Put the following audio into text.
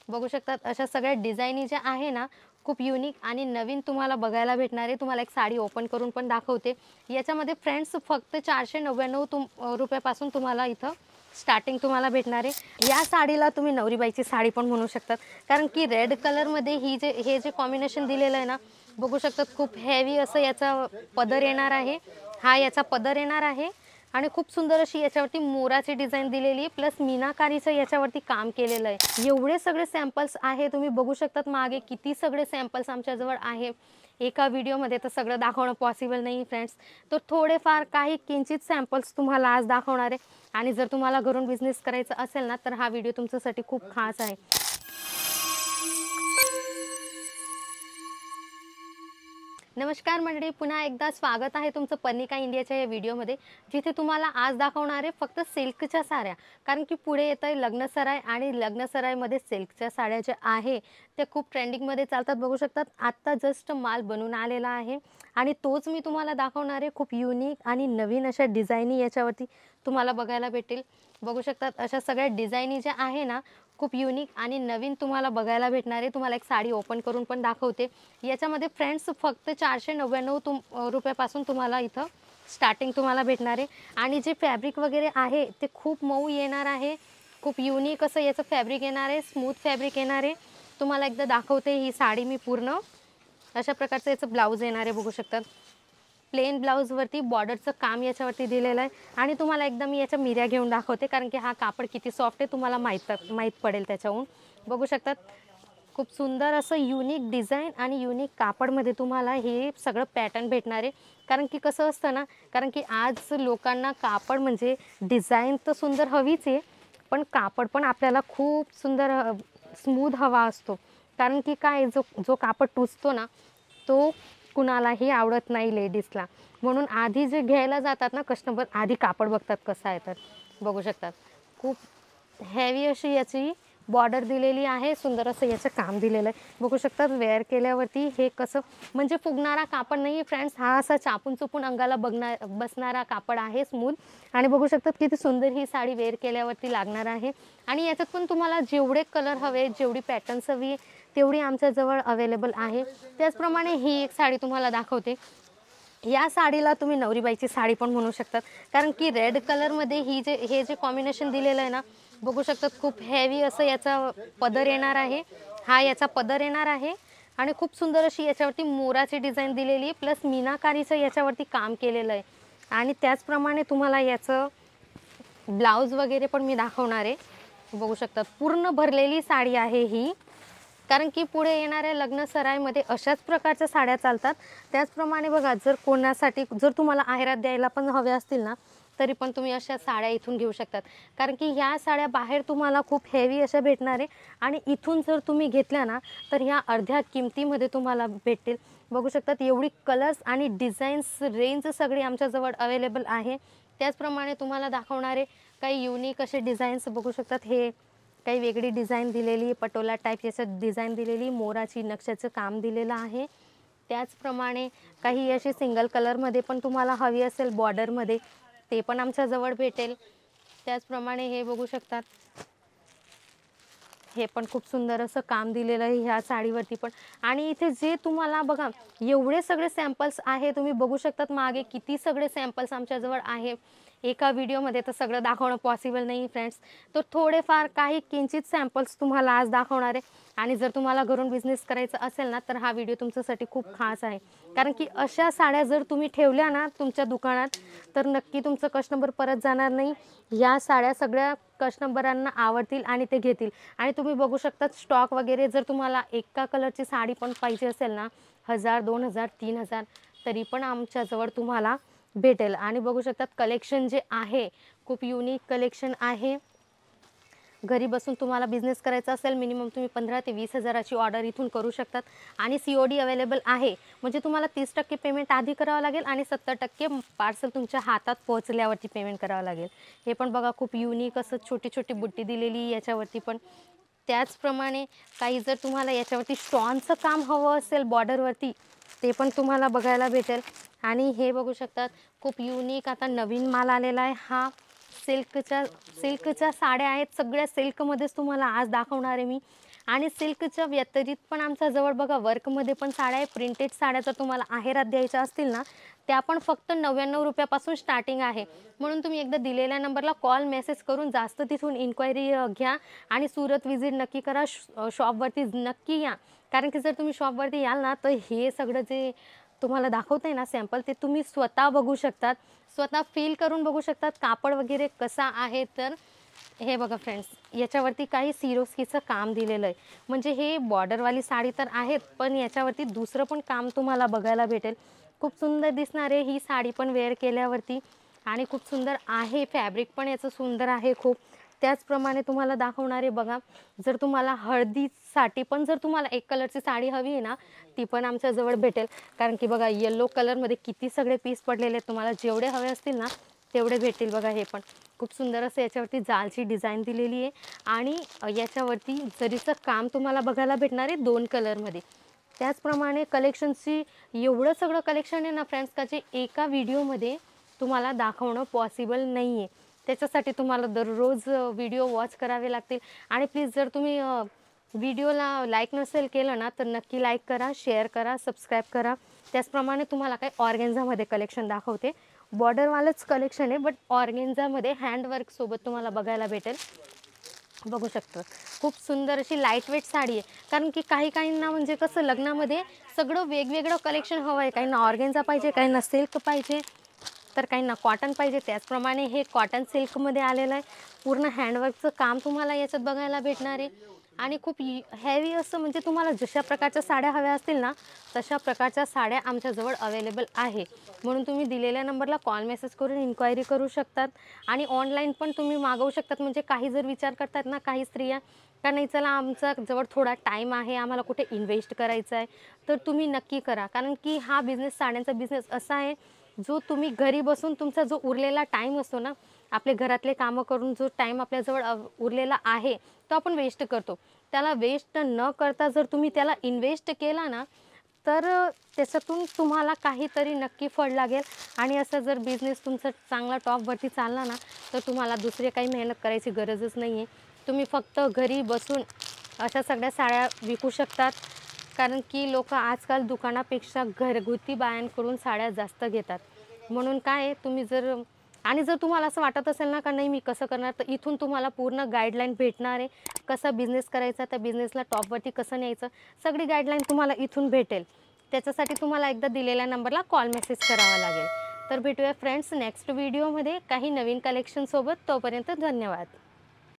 बघू शकतात अशा सगळ्या डिझाईनी ज्या आहे ना, खूप युनिक आणि नवीन तुम्हाला बघायला भेटणार आहे। तुम्हाला एक साडी ओपन करून पण दाखवते। याच्यामध्ये फ्रेंड्स फक्त 499 रुपयापासून तुम्हाला इथं स्टार्टिंग तुम्हाला भेटणार आहे। या साडीला तुम्ही नवरीबाईची साडी पण म्हणू शकतात, कारण की रेड कलरमध्ये हे जे कॉम्बिनेशन दिलेलं आहे ना, बघू शकतात खूप हेवी असं याचा पदर येणार आहे। हा याचा पदर येणार आहे आणि खूप सुंदर अशी याच्यावरती मोराची डिझाइन दिलेली आहे, प्लस मीनाकारीचं याच्यावरती काम केलेलं आहे। एवढे सगळे सॅम्पल्स आहे, तुम्ही बघू शकतात मागे किती सगळे सॅम्पल्स आमच्याजवळ आहे। एका व्हिडिओमध्ये तर सगळं दाखवणं पॉसिबल नाही फ्रेंड्स, तर थोडेफार काही किंचित सॅम्पल्स तुम्हाला आज दाखवणार आहे। आणि जर तुम्हाला घरून बिझनेस करायचा असेल ना, तर हा व्हिडिओ तुमच्यासाठी खूप खास आहे। नमस्कार मंडळी, पुन्हा एकदा स्वागत आहे तुमचं पर्निका इंडियाच्या या व्हिडिओमध्ये, जिथे तुम्हाला आज दाखवणार आहे फक्त सिल्कच्या साड्या। कारण की पुढे येत आहे लग्नसराई आणि लग्नसराईमध्ये सिल्कच्या साड्या ज्या आहे त्या खूप ट्रेंडिंगमध्ये चालतात। बघू शकतात आत्ता जस्ट माल बनून आलेला आहे आणि तोच मी तुम्हाला दाखवणार आहे। खूप युनिक आणि नवीन अशा डिझाईनी याच्यावरती तुम्हाला बघायला भेटेल। बघू शकतात अशा सगळ्या डिझाईनी ज्या आहे ना, खूप युनिक आणि नवीन तुम्हाला बघायला भेटणार आहे। तुम्हाला एक साडी ओपन करून पण दाखवते। याच्यामध्ये फ्रेंड्स फक्त 499 रुपयापासून तुम्हाला इथं स्टार्टिंग तुम्हाला भेटणार आहे। आणि जे फॅब्रिक वगैरे आहे ते खूप मऊ येणार आहे। खूप युनिक असं याचं फॅब्रिक येणार आहे, स्मूथ फॅब्रिक येणार आहे। तुम्हाला एकदा दाखवते ही साडी मी पूर्ण। अशा प्रकारचं याचं ब्लाऊज येणार आहे, बघू शकतात प्लेन ब्लाऊजवरती बॉर्डरचं काम याच्यावरती दिलेलं आहे। आणि तुम्हाला एकदा मी याच्या मिऱ्या घेऊन दाखवते, कारण की हा कापड किती सॉफ्ट आहे तुम्हाला माहीत पडेल त्याच्याहून। बघू शकतात खूप सुंदर असं युनिक डिझाइन आणि युनिक कापडमध्ये तुम्हाला हे सगळं पॅटर्न भेटणार आहे। कारण की कसं असतं ना, कारण की आज लोकांना कापड म्हणजे डिझाइन तर सुंदर हवीच आहे, पण कापड पण आपल्याला खूप सुंदर स्मूथ हवा असतो। कारण की काय जो जो कापड टुचतो ना, तो कुणालाही आवडत नाही लेडीजला। म्हणून आधी जे घ्यायला जातात ना कस्टमर, आधी कापड बघतात कसं आहे। तर बघू शकतात खूप हेवी अशी याची बॉर्डर दिलेली आहे, सुंदर असं याचं काम दिलेलं आहे। बघू शकतात वेअर केल्यावरती हे कसं म्हणजे फुगणारा कापड नाही आहे फ्रेंड्स, हा असा चापून चुपून अंगाला बसणारा कापड आहे स्मूथ। आणि बघू शकतात किती सुंदर ही साडी वेअर केल्यावरती लागणार आहे। आणि याच्यात पण तुम्हाला जेवढे कलर हवे, जेवढी पॅटर्न्स हवी तेवढी आमच्याजवळ अवेलेबल आहे। त्याचप्रमाणे ही एक साडी तुम्हाला दाखवते। या साडीला तुम्ही नवरीबाईची साडी पण म्हणू शकतात, कारण की रेड कलरमध्ये हे जे कॉम्बिनेशन दिलेलं आहे ना, बघू शकतात खूप हेवी असं याचा पदर येणार आहे। हा याचा पदर येणार आहे आणि खूप सुंदर अशी याच्यावरती मोराची डिझाइन दिलेली आहे, प्लस मीनाकारीचं याच्यावरती काम केलेलं आहे। आणि त्याचप्रमाणे तुम्हाला याचं ब्लाऊज वगैरे पण मी दाखवणार आहे। बघू शकतात पूर्ण भरलेली साडी आहे ही, कारण की पुढे येणाऱ्या लग्नसराईमध्ये अशाच प्रकारच्या साड्या चालतात। त्याचप्रमाणे बघा, जर कोणासाठी जर तुम्हाला आहेरात द्यायला पण हव्या असतील ना, तरी पण तुम्ही अशा साड्या इथून घेऊ शकतात। कारण की ह्या साड्या बाहेर तुम्हाला खूप हेवी अशा भेटणार आहे आणि इथून जर तुम्ही घेतल्या ना, तर ह्या अर्ध्या किमतीमध्ये तुम्हाला भेटतील। बघू शकतात एवढी कलर्स आणि डिझाईन्स रेंज सगळी आमच्याजवळ अवेलेबल आहे। त्याचप्रमाणे तुम्हाला दाखवणारे काही युनिक असे डिझाईन्स बघू शकतात। हे काही वेगळी डिझाइन दिलेली, पटोला टाईप याचं डिझाइन दिलेली, मोराची नक्षीचं काम दिलेलं आहे। त्याचप्रमाणे काही अशी सिंगल कलरमध्ये पण तुम्हाला हवी असेल बॉर्डरमध्ये, ते पण आमच्याजवळ भेटेल। त्याचप्रमाणे हे बघू शकतात, हे पण खूप सुंदर असं काम दिलेलं आहे ह्या साडीवरती पण। आणि इथे जे तुम्हाला बघा एवढे सगळे सॅम्पल्स आहे, तुम्ही बघू शकतात मागे किती सगळे सॅम्पल्स आमच्याजवळ आहे। एका व्हिडिओमध्ये तर सगळं दाखवणं पॉसिबल नाही फ्रेंड्स, तर थोडेफार काही किंचित सॅम्पल्स तुम्हाला आज दाखवणार आहे। आणि जर तुम्हाला घरून बिझनेस करायचा असेल ना, तर हा व्हिडिओ तुमच्यासाठी खूप खास आहे। कारण की अशा साड्या जर तुम्ही ठेवल्या ना तुमच्या दुकानात, तर नक्की तुमचं कस्टमर परत जाणार नाही। या साड्या सगळ्या कस्टमरांना आवडतील आणि ते घेतील। आणि तुम्ही बघू शकता स्टॉक वगैरे, जर तुम्हाला एका कलरची साडी पण पाहिजे असेल ना, 1000, 2000, 3000 तरी पण आमच्याजवळ तुम्हाला भेटेल। आणि बघू शकतात कलेक्शन जे आहे खूप युनिक कलेक्शन आहे। घरी बसून तुम्हाला बिझनेस करायचा असेल, मिनिमम तुम्ही 15 ते 20 हजाराची ऑर्डर इथून करू शकतात। आणि COD अवेलेबल आहे, म्हणजे तुम्हाला 30% पेमेंट आधी करावं लागेल आणि 70% पार्सल तुमच्या हातात पोहोचल्यावरती पेमेंट करावं लागेल। हे पण बघा खूप युनिक असं छोटी छोटी बुट्टी दिलेली याच्यावरती पण। त्याचप्रमाणे काही जर तुम्हाला याच्यावरती स्टोनचं काम हवं असेल बॉर्डरवरती, ते पण तुम्हाला बघायला भेटेल। आणि हे बघू शकतात खूप युनिक आता नवीन माल आलेला आहे। हा सिल्कच्या साड्या आहेत, सगळ्या सिल्कमध्येच तुम्हाला आज दाखवणार आहे मी। आणि सिल्कच्या व्यतिरिक्त पण आमच्याजवळ बघा वर्कमध्ये पण साड्या आहे. प्रिंटेड साड्या जर तुम्हाला आहेरात द्यायच्या असतील ना, त्या पण फक्त 99 रुपयापासून स्टार्टिंग आहे. म्हणून तुम्ही एकदा दिलेल्या नंबरला कॉल मेसेज करून जास्त तिथून इन्क्वायरी घ्या आणि सुरत व्हिजिट नक्की करा. शॉपवरती नक्की या. कारण की जर तुम्ही शॉपवरती याल ना, तर हे सगळं जे तुम्हाला दाखवते ना सॅम्पल, ते तुम्ही स्वतः बघू शकतात, स्वतः फील करून बघू शकतात कापड वगैरे कसा आहे. तर हे बघा फ्रेंड्स, याच्यावरती काही सिरोस्कीचं काम दिलेलं आहे. म्हणजे हे बॉर्डरवाली साडी तर आहेत, पण याच्यावरती दुसरं पण काम तुम्हाला बघायला भेटेल. खूप सुंदर दिसणार आहे ही साडी पण वेअर केल्यावरती आणि खूप सुंदर आहे. फॅब्रिक पण याचं सुंदर आहे खूप. त्याचप्रमाणे तुम्हाला दाखवणार आहे बघा, जर तुम्हाला हळदीसाठी पण जर तुम्हाला एक कलरची साडी हवी आहे ना, ती पण आमच्याजवळ भेटेल. कारण की बघा येलो कलरमध्ये किती सगळे पीस पडलेले आहेत. तुम्हाला जेवढे हवे असतील ना तेवढे भेटतील. बघा हे पण खूप सुंदर असं याच्यावरती जालची डिझाईन दिलेली आहे आणि याच्यावरती जरीचं काम तुम्हाला बघायला भेटणार आहे 2 कलरमध्ये. त्याचप्रमाणे कलेक्शनची एवढं सगळं कलेक्शन आहे ना फ्रेंड्स, का जे एका व्हिडिओमध्ये तुम्हाला दाखवणं पॉसिबल नाही आहे. त्याच्यासाठी तुम्हाला दररोज व्हिडिओ वॉच करावे लागतील. आणि प्लीज जर तुम्ही व्हिडिओला लाईक नसेल केलं ना, तर नक्की लाईक करा, शेअर करा, सबस्क्राईब करा. त्याचप्रमाणे तुम्हाला काही ऑर्गेन्झामध्ये कलेक्शन दाखवते. बॉर्डरवालंच कलेक्शन आहे, बट ऑर्गेन्झामध्ये हँडवर्कसोबत तुम्हाला बघायला भेटेल. बघू शकतो खूप सुंदर अशी लाईट वेट साडी आहे. कारण की काहींना म्हणजे कसं लग्नामध्ये सगळं वेगवेगळं कलेक्शन हवं आहे. काहींना ऑर्गेन्झा पाहिजे, काहींना सिल्क पाहिजे, तर काहींना कॉटन पाहिजे. त्याचप्रमाणे हे कॉटन सिल्कमध्ये आलेलं आहे. पूर्ण हँडवर्कचं काम तुम्हाला याच्यात बघायला भेटणार आहे आणि खूप हेवी असं, म्हणजे तुम्हाला जशा प्रकारच्या साड्या हव्या असतील ना, तशा प्रकारच्या साड्या आमच्याजवळ अवेलेबल आहे. म्हणून तुम्ही दिलेल्या नंबरला कॉल मेसेज करून इन्क्वायरी करू शकतात आणि ऑनलाईन पण तुम्ही मागवू शकतात. म्हणजे काही जर विचार करतात ना काही स्त्रिया, का नाही चला आमचा जवळ थोडा टाईम आहे, आम्हाला कुठे इन्व्हेस्ट करायचं आहे, तर तुम्ही नक्की करा. कारण की हा बिझनेस, साड्यांचा बिझनेस असा आहे जो तुम्ही घरी बसून तुमचा जो उरलेला टाईम असतो ना, आपले घरातले कामं करून जो टाईम आपल्याजवळ उरलेला आहे, तो आपण वेस्ट करतो. त्याला वेस्ट न करता जर तुम्ही त्याला इन्व्हेस्ट केला ना, तर त्याच्यातून तुम्हाला काहीतरी नक्की फळ लागेल. आणि असं जर बिझनेस तुमचा चांगला टॉपवरती चालला ना, तर तुम्हाला दुसरी काही मेहनत करायची गरजच नाही आहे. तुम्ही फक्त घरी बसून अशा सगळ्या साड्या विकू शकतात. कारण की लोकं आजकाल दुकानापेक्षा घरगुती बायांकडून साड्या जास्त घेतात. म्हणून काय आहे, तुम्ही जर आणि जर तुम्हाला असं वाटत असेल ना, का नाही मी कसं करणार, तर इथून तुम्हाला पूर्ण गाईडलाईन भेटणार आहे. कसा बिझनेस करायचा, त्या बिझनेसला टॉपवरती कसं न्यायचं, सगळी गाईडलाईन तुम्हाला इथून भेटेल. त्याच्यासाठी तुम्हाला एकदा दिलेल्या नंबरला कॉल मेसेज करावा लागेल. तर भेटूया फ्रेंड्स नेक्स्ट व्हिडिओमध्ये काही नवीन कलेक्शनसोबत. तोपर्यंत धन्यवाद.